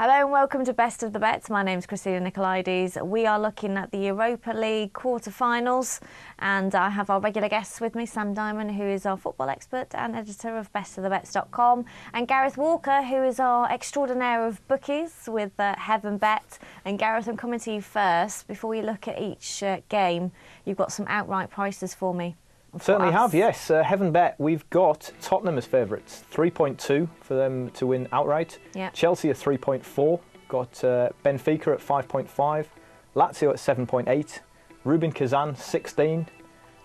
Hello and welcome to Best of the Bets. My name's Christina Nicolaides. We are looking at the Europa League quarter-finals, and I have our regular guests with me, Sam Dymond, who is our football expert and editor of bestofthebets.com, and Gareth Walker, who is our extraordinaire of bookies with Heaven Bet. And Gareth, I'm coming to you first. Before we look at each game, you've got some outright prices for me. Certainly have, yes. Heaven Bet, we've got Tottenham as favourites, 3.2 for them to win outright. Yeah. Chelsea at 3.4, got Benfica at 5.5, Lazio at 7.8, Rubin Kazan 16.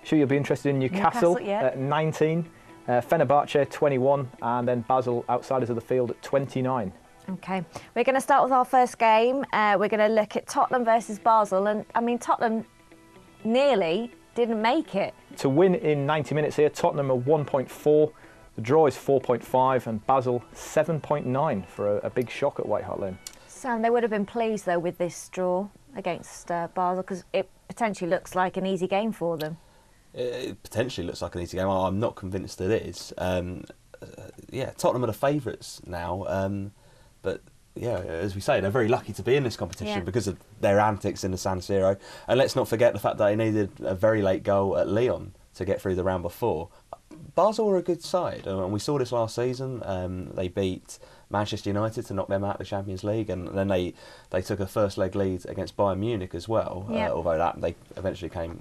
Sure you'll be interested in Newcastle yeah. at 19, Fenerbache 21, and then Basel outsiders of the field at 29. Okay, we're going to start with our first game. We're going to look at Tottenham versus Basel, and I mean Tottenham nearly didn't make it. To win in 90 minutes here, Tottenham are 1.4, the draw is 4.5, and Basel 7.9 for a big shock at White Hart Lane. Sam, they would have been pleased though with this draw against Basel, because it potentially looks like an easy game for them. It potentially looks like an easy game. I'm not convinced it is. Yeah, Tottenham are the favourites now, but yeah, as we say, they're very lucky to be in this competition because of their antics in the San Siro. And let's not forget the fact that they needed a very late goal at Lyon to get through the round before. Basel were a good side, and we saw this last season. They beat Manchester United to knock them out of the Champions League, and then they took a first leg lead against Bayern Munich as well, although they eventually came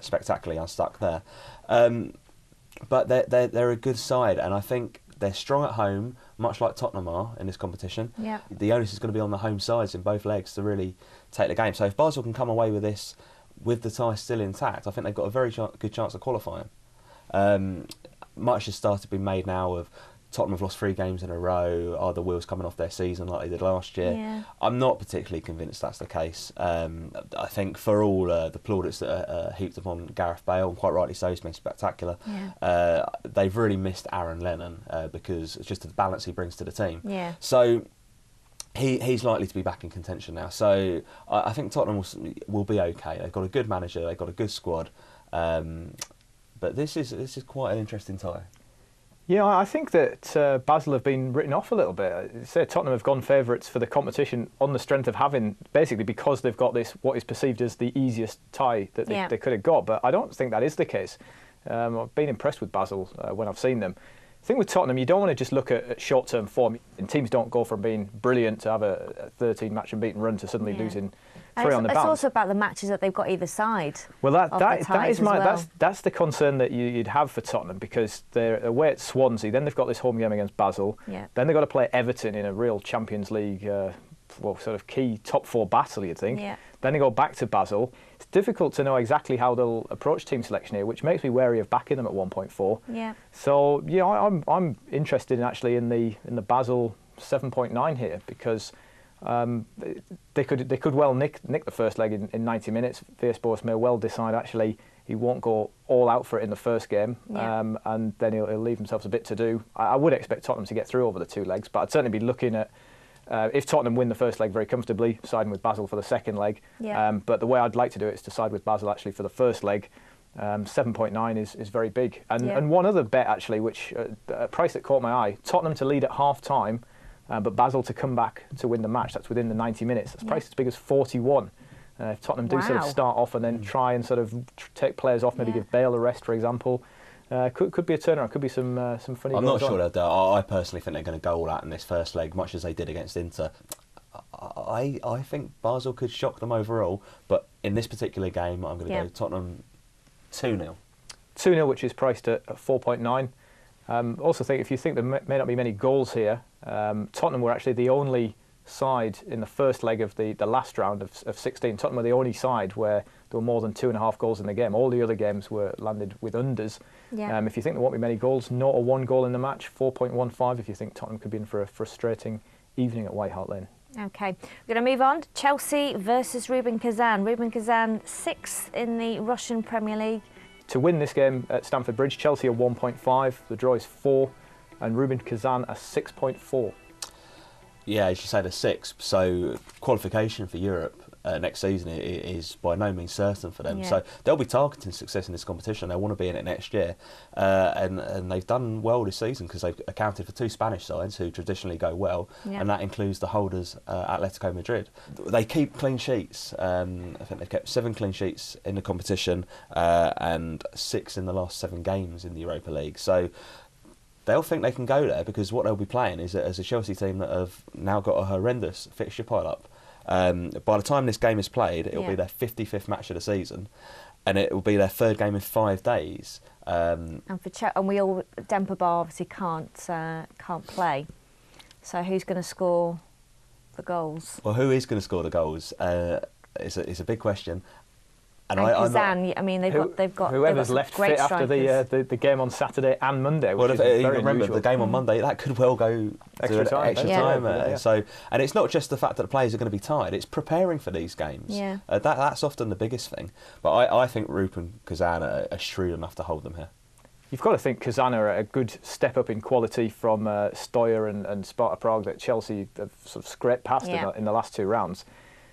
spectacularly unstuck there. But they're a good side, and I think they're strong at home, much like Tottenham are in this competition. Yeah. The onus is going to be on the home sides in both legs to really take the game. So if Basel can come away with this, with the tie still intact, I think they've got a very good chance of qualifying. Much has started to be made now of Tottenham have lost 3 games in a row. Are the wheels coming off their season like they did last year? Yeah. I'm not particularly convinced that's the case. I think for all the plaudits that are heaped upon Gareth Bale, and quite rightly so, he's been spectacular. Yeah. They've really missed Aaron Lennon because it's just the balance he brings to the team. Yeah. So he's likely to be back in contention now. So I think Tottenham will be okay. They've got a good manager, they've got a good squad, but this is quite an interesting tie. Yeah, I think that Basel have been written off a little bit. Say Tottenham have gone favourites for the competition on the strength of having, basically because they've got this, what is perceived as the easiest tie that they could have got, but I don't think that is the case. I've been impressed with Basel when I've seen them. The thing with Tottenham, you don't want to just look at short-term form. And teams don't go from being brilliant to have a 13-match unbeaten run to suddenly losing 3 on the bounce. It's also about the matches that they've got either side. Well, that's the concern that you'd have for Tottenham, because they're away at Swansea, then they've got this home game against Basel, then they've got to play Everton in a real Champions League, sort of key top 4 battle, you'd think. Yeah. Then they go back to Basel. It's difficult to know exactly how they'll approach team selection here, which makes me wary of backing them at 1.4. Yeah. So yeah, I'm interested in the Basel 7.9 here, because they could well nick the first leg in 90 minutes. Villas-Boas may well decide actually he won't go all out for it in the first game, and then he'll leave himself a bit to do. I would expect Tottenham to get through over the 2 legs, but I'd certainly be looking at if Tottenham win the first leg very comfortably, siding with Basel for the second leg. Yeah. But the way I'd like to do it is to side with Basel actually for the first leg. 7.9 is very big. And one other bet actually, which a price that caught my eye: Tottenham to lead at half time, but Basel to come back to win the match. That's within the 90 minutes. That's priced as big as 41. If Tottenham do sort of start off and then try and sort of take players off, maybe give Bale a rest, for example. Could be a turnaround. Could be some funny. I'm not sure they'll do. I personally think they're going to go all out in this first leg, much as they did against Inter. I think Basel could shock them overall, but in this particular game, I'm going to go Tottenham 2-0. 2-0, which is priced at 4.9. Also think if you think there may not be many goals here, Tottenham were actually the only side in the first leg of the last round of 16. Tottenham were the only side where there were more than 2.5 goals in the game. All the other games were landed with unders. Yeah. If you think there won't be many goals, 0 or 1 goal in the match, 4.15 if you think Tottenham could be in for a frustrating evening at White Hart Lane. Okay, we're going to move on. Chelsea versus Rubin Kazan. Rubin Kazan 6th in the Russian Premier League. To win this game at Stamford Bridge, Chelsea are 1.5, the draw is 4, and Rubin Kazan are 6.4. Yeah, as you say, they're 6, so qualification for Europe next season is by no means certain for them. Yeah. So they'll be targeting success in this competition. They want to be in it next year, and they've done well this season because they've accounted for 2 Spanish sides who traditionally go well, and that includes the holders, Atletico Madrid. They keep clean sheets. I think they've kept 7 clean sheets in the competition and 6 in the last 7 games in the Europa League. So they'll think they can go there because what they'll be playing is as a Chelsea team that have now got a horrendous fixture pile up. By the time this game is played, it'll be their 55th match of the season, and it will be their 3rd game in 5 days. And we all Dempa Ba obviously can't play. So who's going to score the goals? Well, who is going to score the goals? It's a big question. And Kazan, I mean, they've got whoever's left fit after the game on Saturday and Monday. Which is very remember unusual. the game on Monday, that could well go extra time. So, and it's not just the fact that the players are going to be tired; it's preparing for these games. Yeah. That's often the biggest thing. But I think Rubin Kazan are shrewd enough to hold them here. You've got to think Kazan are a good step up in quality from Stoyer and Sparta Prague that Chelsea have sort of scraped past in the last 2 rounds.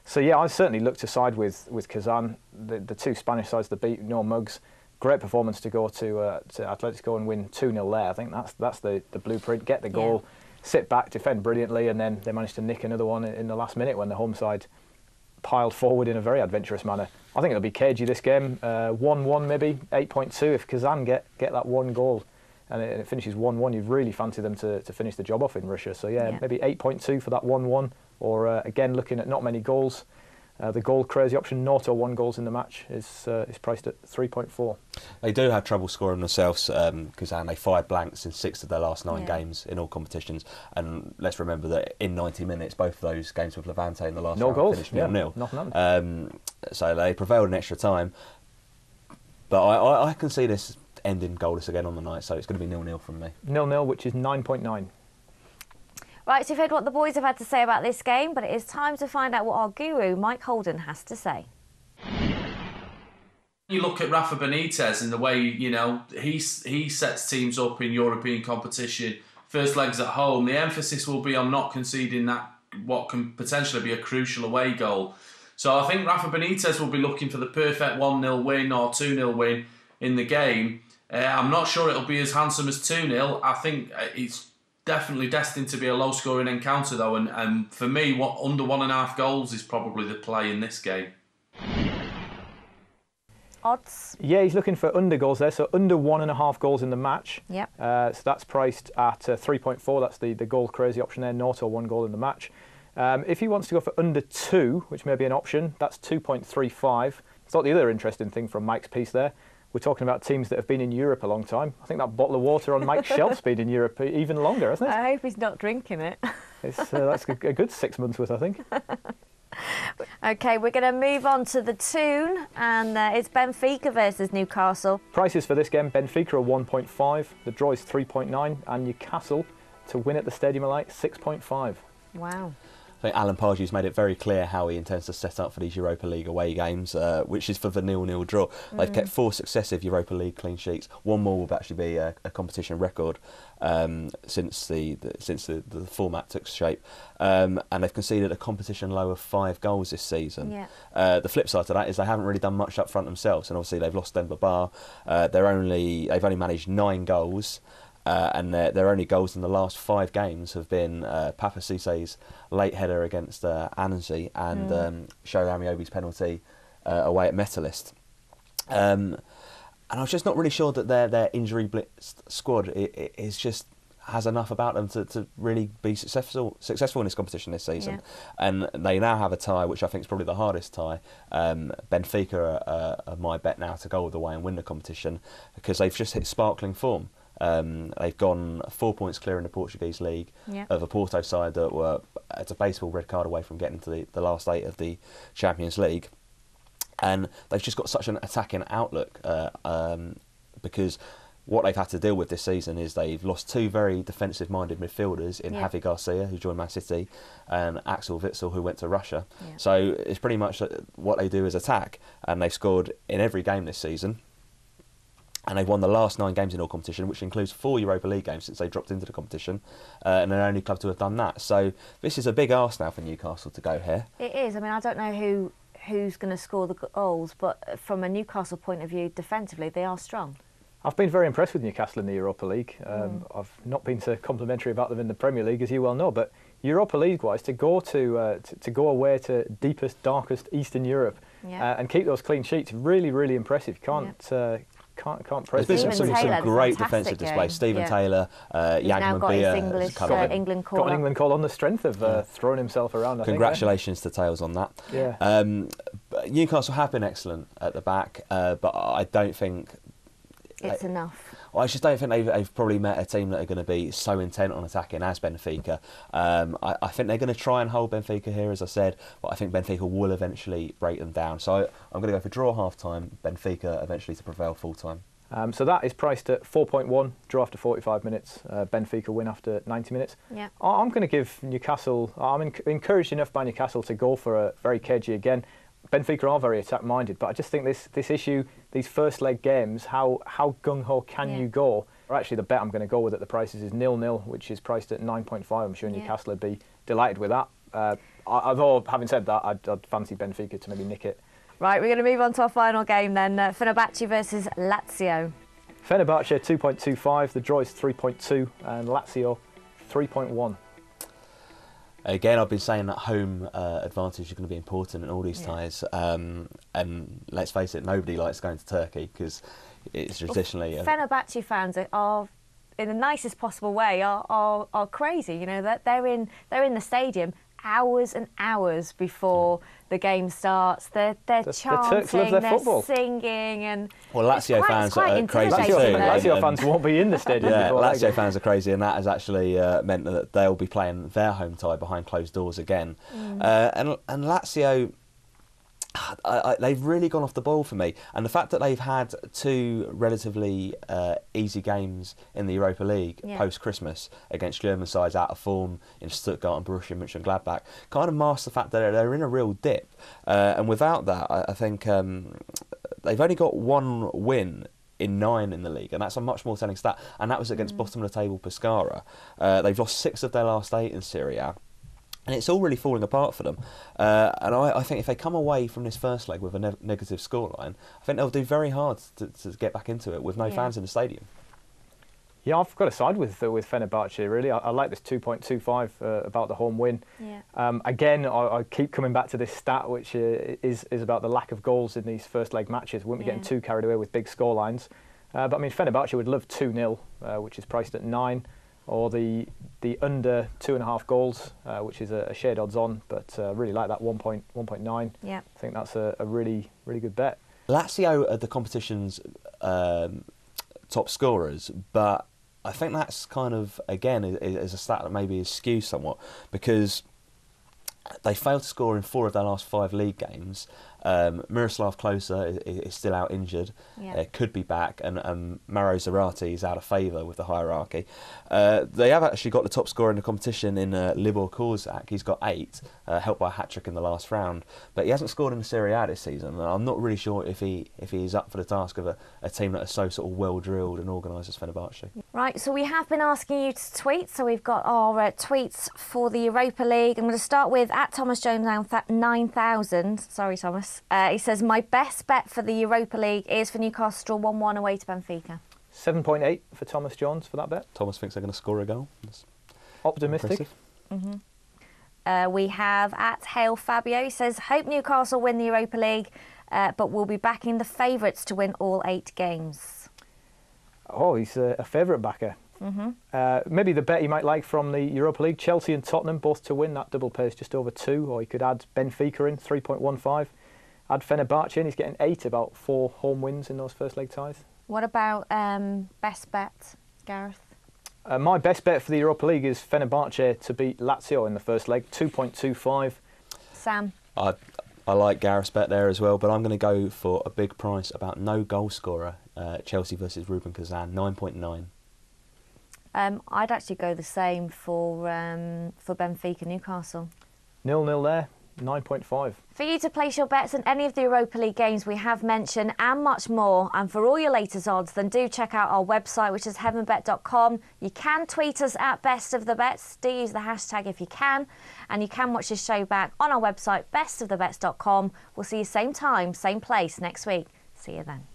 So yeah, I certainly look to side with Kazan. The 2 Spanish sides that beat no mugs. Great performance to go to Atletico and win 2-0 there. I think that's the blueprint. Get the goal, sit back, defend brilliantly, and then they managed to nick another one in the last minute when the home side piled forward in a very adventurous manner. I think it'll be cagey this game. 1-1 maybe, 8.2 if Kazan get that 1 goal. And it finishes 1-1. You've really fancied them to finish the job off in Russia. So yeah. Maybe 8.2 for that 1-1. Or again, looking at not many goals, the goal crazy option, 0 or 1 goals in the match is priced at 3.4. They do have trouble scoring themselves because they 5 blanks in 6 of their last 9 games in all competitions. And let's remember that in 90 minutes, both of those games with Levante in the last round finished 0-0. Nothing. So they prevailed in extra time. But I can see this ending goalless again on the night, so it's going to be 0-0 from me. 0-0, which is 9.9. Right, so you've heard what the boys have had to say about this game, but it is time to find out what our guru, Mike Holden, has to say. You look at Rafa Benitez and the way, he sets teams up in European competition, first legs at home. The emphasis will be on not conceding that what can potentially be a crucial away goal. So I think Rafa Benitez will be looking for the perfect 1-0 win or 2-0 win in the game. I'm not sure it'll be as handsome as 2-0. I think it's definitely destined to be a low-scoring encounter, though, and for me, under 1.5 goals is probably the play in this game. Odds? Yeah, he's looking for under goals there, so under 1.5 goals in the match. Yep. So that's priced at 3.4. That's the goal crazy option there, 0 or 1 goal in the match. If he wants to go for under 2, which may be an option, that's 2.35. I thought the other interesting thing from Mike's piece there, we're talking about teams that have been in Europe a long time. I think that bottle of water on Mike's shelf's been in Europe even longer, hasn't it? I hope he's not drinking it. That's a good 6 months worth, I think. OK, we're going to move on to the tune, and it's Benfica versus Newcastle. Prices for this game, Benfica are 1.5, the draw is 3.9, and Newcastle to win at the Stadium of Light, 6.5. Wow. I think Alan Pardew's made it very clear how he intends to set up for these Europa League away games, which is for the 0-0 draw. They've kept 4 successive Europa League clean sheets. 1 more will actually be a competition record since the format took shape, and they've conceded a competition low of 5 goals this season. Yeah. The flip side to that is they haven't really done much up front themselves, and obviously they've lost Demba Ba. They've only managed 9 goals. And their only goals in the last 5 games have been Papa Cisse's late header against Annecy and Show Amiobi's penalty away at Metalist. And I was just not really sure that their injury blitzed squad is just has enough about them to really be successful in this competition this season. Yeah. And they now have a tie, which I think is probably the hardest tie. Benfica are my bet now to go all the way and win the competition because they've just hit sparkling form. They've gone 4 points clear in the Portuguese league of a Porto side that were at a baseball red card away from getting to the last 8 of the Champions League. And they've just got such an attacking outlook because what they've had to deal with this season is they've lost 2 very defensive-minded midfielders in Javi Garcia, who joined Man City, and Axel Witsel, who went to Russia. Yeah. So it's pretty much what they do is attack, and they've scored in every game this season. And they've won the last 9 games in all competition, which includes 4 Europa League games since they dropped into the competition, and they're the only club to have done that. So this is a big arse now for Newcastle to go here. It is. I mean, I don't know who who's going to score the goals, but from a Newcastle point of view, defensively, they are strong. I've been very impressed with Newcastle in the Europa League. I've not been so complimentary about them in the Premier League, as you well know, but Europa League-wise, to go away to deepest, darkest Eastern Europe and keep those clean sheets, really, really impressive. Can't praise There's them. been some great defensive displays. Stephen Taylor, now got his England call. Got an England call on the strength of throwing himself around. Congratulations to Tails on that. Yeah. Newcastle have been excellent at the back, but I don't think it's enough. I just don't think they've probably met a team that are going to be so intent on attacking as Benfica. I think they're going to try and hold Benfica here, as I said, but I think Benfica will eventually break them down. So I'm going to go for draw half-time, Benfica eventually to prevail full-time. So that is priced at 4.1, draw after 45 minutes, Benfica win after 90 minutes. Yeah. I'm going to give Newcastle, I'm encouraged enough by Newcastle to go for a very cagey again. Benfica are very attack-minded, but I just think this issue, these first leg games, how gung-ho can you go? Or actually, the bet I'm going to go with at the prices is 0-0, which is priced at 9.5. I'm sure Newcastle would be delighted with that. Although, having said that, I'd fancy Benfica to maybe nick it. Right, we're going to move on to our final game then. Fenerbahce versus Lazio. Fenerbahce 2.25, the draw is 3.2, and Lazio 3.1. Again, I've been saying that home advantage is going to be important in all these ties. And let's face it, nobody likes going to Turkey because it's traditionally... Fenerbahce fans are, in the nicest possible way, are crazy. You know, that they're in the stadium hours and hours before the game starts. They're chanting, they're singing, and Lazio fans are crazy too. Lazio fans won't be in the stadium. Yeah, Lazio fans are crazy, and that has actually meant that they'll be playing their home tie behind closed doors again. And Lazio, they've really gone off the ball for me, and the fact that they've had two relatively easy games in the Europa League post-Christmas against German sides out of form in Stuttgart and Borussia Mönchengladbach kind of masks the fact that they're in a real dip, and without that I think they've only got one win in 9 in the league, and that's a much more telling stat, and that was against bottom of the table Pescara. They've lost 6 of their last 8 in Serie A. And it's all really falling apart for them. And I think if they come away from this first leg with a negative scoreline, I think they'll do very hard to get back into it with no fans in the stadium. Yeah, I've got to side with Fenerbahce, really. I like this 2.25 about the home win. Yeah. Again, I keep coming back to this stat, which is about the lack of goals in these first leg matches. Wouldn't be getting too carried away with big scorelines. But I mean, Fenerbahce would love 2-0, which is priced at 9. Or the under 2.5 goals, which is a shared odds on, but really like that 1.9. Yeah, I think that's a really good bet. Lazio are the competition's top scorers, but I think that's kind of, again, is a stat that maybe is skewed somewhat because they failed to score in 4 of their last 5 league games. Miroslav Klose is still out injured, could be back, and Mauro Zarate is out of favour with the hierarchy. They have actually got the top scorer in the competition in Libor Korzak. He's got 8, helped by a hat-trick in the last round, but he hasn't scored in the Serie A this season, and I'm not really sure if he is up for the task of a team that is so sort of well-drilled and organised as Fenerbahce. Right, so we have been asking you to tweet, so we've got our tweets for the Europa League. I'm going to start with @ThomasJones9000. Sorry, Thomas. He says, my best bet for the Europa League is for Newcastle 1-1 away to Benfica. 7.8 for Thomas Jones for that bet. Thomas thinks they're going to score a goal. That's optimistic. We have @Hail Fabio. He says, hope Newcastle win the Europa League, but we'll be backing the favourites to win all 8 games. Oh, he's a favourite backer. Maybe the bet he might like from the Europa League, Chelsea and Tottenham both to win. That double pays just over 2, or he could add Benfica in 3.15. Add Fenerbahce in, he's getting 8, about 4 home wins in those first leg ties. What about best bet, Gareth? My best bet for the Europa League is Fenerbahce to beat Lazio in the first leg, 2.25. Sam? I like Gareth's bet there as well, but I'm going to go for a big price about no goal scorer, Chelsea versus Rubin Kazan, 9.9. I'd actually go the same for Benfica Newcastle. 0-0 there. 9.5. For you to place your bets on any of the Europa League games we have mentioned and much more, and for all your latest odds, then do check out our website, which is heavenbet.com. You can tweet us at Best of the Bets. Do use the hashtag if you can. And you can watch this show back on our website, bestofthebets.com. We'll see you same time, same place next week. See you then.